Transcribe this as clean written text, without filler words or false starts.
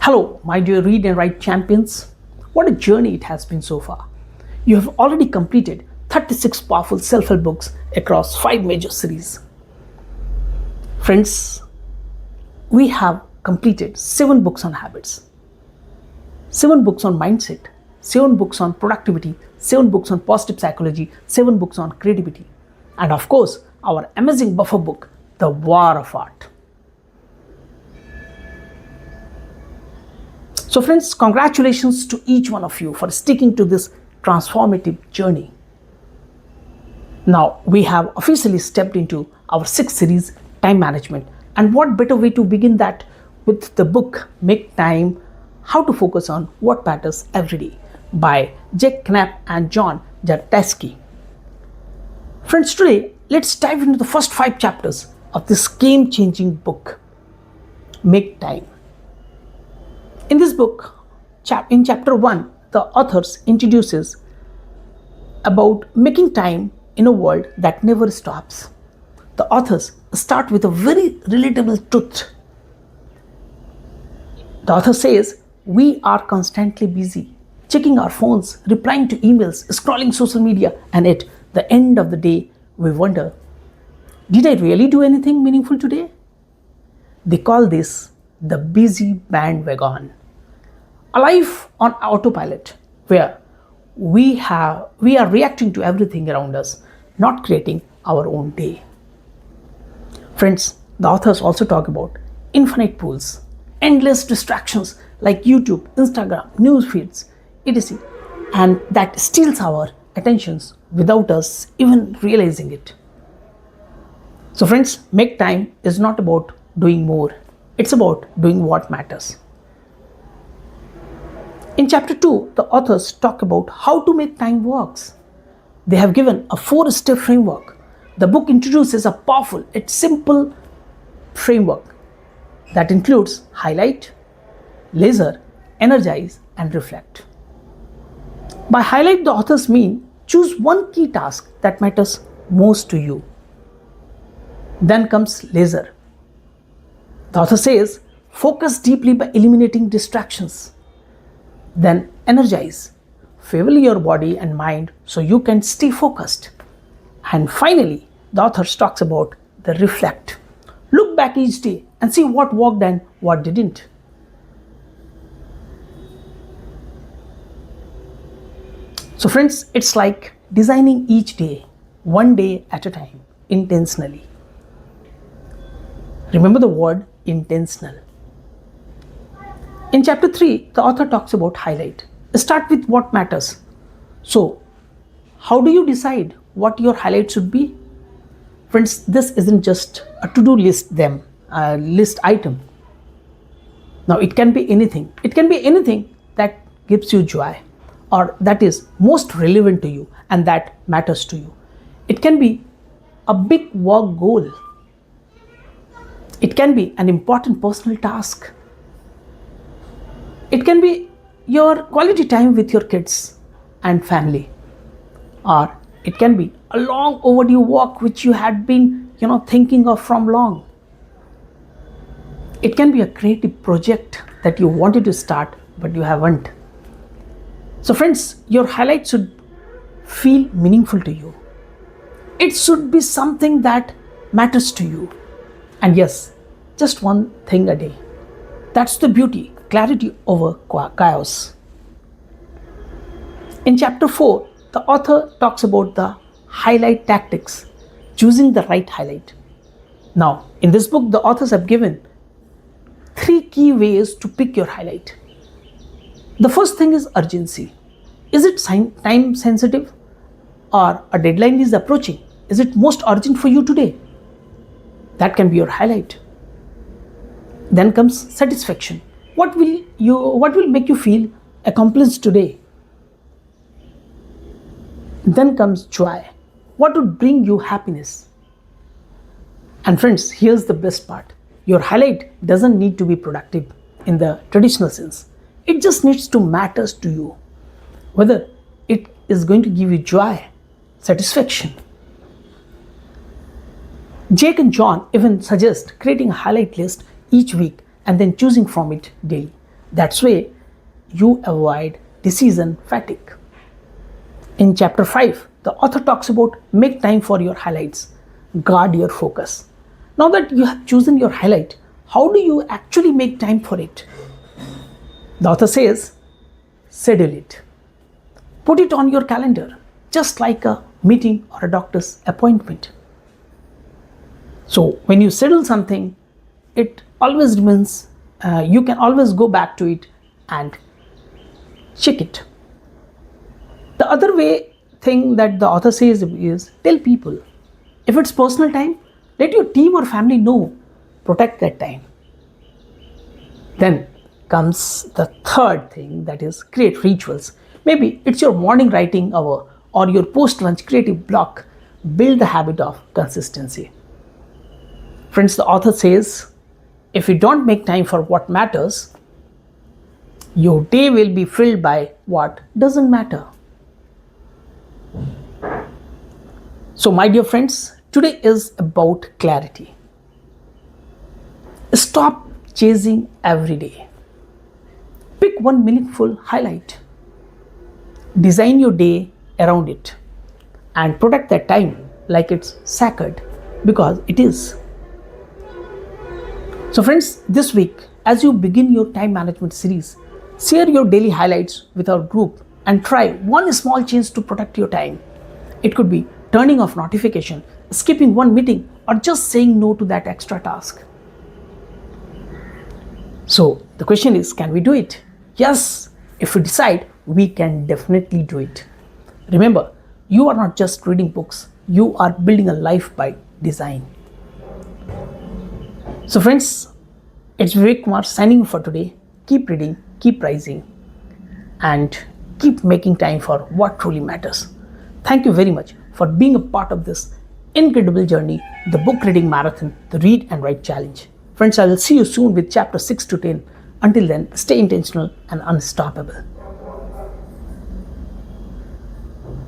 Hello, my dear read and write champions. What a journey it has been so far. You have already completed 36 powerful self-help books across 5 major series. Friends, we have completed 7 books on habits, 7 books on mindset, 7 books on productivity, 7 books on positive psychology, 7 books on creativity, and of course, our amazing buffer book, The War of Art. So friends, congratulations to each one of you for sticking to this transformative journey. Now we have officially stepped into our 6th series, Time Management. And what better way to begin that with the book, Make Time, How to Focus on What Matters Every Day by Knapp and John Zeratsky. Friends, today let's dive into the first 5 chapters of this game-changing book, Make Time. In this book, in chapter 1, the authors introduces about making time in a world that never stops. The authors start with a very relatable truth. The author says, we are constantly busy, checking our phones, replying to emails, scrolling social media, and at the end of the day, we wonder, did I really do anything meaningful today? They call this the busy bandwagon. A life on autopilot where we are reacting to everything around us, not creating our own day. Friends, the authors also talk about infinite pools, endless distractions like YouTube, Instagram, news feeds, etc. And that steals our attentions without us even realizing it. So friends, make time is not about doing more. It's about doing what matters. In chapter 2, the authors talk about how to make time works. They have given a 4-step framework. The book introduces a powerful yet simple framework that includes highlight, laser, energize, and reflect. By highlight, the authors mean choose one key task that matters most to you. Then comes laser. The author says, focus deeply by eliminating distractions. Then energize. Fuel your body and mind so you can stay focused. And finally, the author talks about the reflect. Look back each day and see what worked and what didn't. So friends, it's like designing each day, one day at a time, intentionally. Remember the word intentional. In chapter 3, the author talks about highlight. Start with what matters. So, how do you decide what your highlight should be? Friends, this isn't just a to-do list item. Now, it can be anything. It can be anything that gives you joy or that is most relevant to you and that matters to you. It can be a big work goal. It can be an important personal task. It can be your quality time with your kids and family. Or it can be a long overdue walk which you had been, thinking of from long. It can be a creative project that you wanted to start but you haven't. So friends, your highlight should feel meaningful to you. It should be something that matters to you. And yes, just one thing a day. That's the beauty. Clarity over chaos. In chapter 4, the author talks about the highlight tactics, choosing the right highlight. Now, in this book, the authors have given 3 key ways to pick your highlight. The first thing is urgency. Is it time sensitive or a deadline is approaching? Is it most urgent for you today? That can be your highlight. Then comes satisfaction. What will make you feel accomplished today? Then comes joy. What would bring you happiness? And friends, here's the best part. Your highlight doesn't need to be productive in the traditional sense. It just needs to matter to you. Whether it is going to give you joy, satisfaction. Jake and John even suggest creating a highlight list each week and then choosing from it daily. That's way you avoid decision fatigue. In chapter 5, the author talks about make time for your highlights, guard your focus. Now that you have chosen your highlight, how do you actually make time for it? The author says, schedule it. Put it on your calendar, just like a meeting or a doctor's appointment. So when you schedule something, it always remains, you can always go back to it and check it. The other thing that the author says is tell people. If it's personal time, let your team or family know. Protect that time. Then comes the third thing, that is create rituals. Maybe it's your morning writing hour or your post lunch creative block. Build the habit of consistency. Friends, the author says if you don't make time for what matters, your day will be filled by what doesn't matter. So, my dear friends, today is about clarity. Stop chasing every day. Pick one meaningful highlight. Design your day around it and protect that time like it's sacred, because it is. So, friends, this week, as you begin your time management series, share your daily highlights with our group and try one small change to protect your time. It could be turning off notification, skipping one meeting, or just saying no to that extra task. So the question is, can we do it? Yes, if we decide, we can definitely do it. Remember, you are not just reading books, you are building a life by design. So friends, it's Vivek Kumar signing off for today. Keep reading, keep rising, and keep making time for what truly matters. Thank you very much for being a part of this incredible journey, the book reading marathon, the Read and Write Challenge. Friends, I will see you soon with chapter 6 to 10. Until then, stay intentional and unstoppable.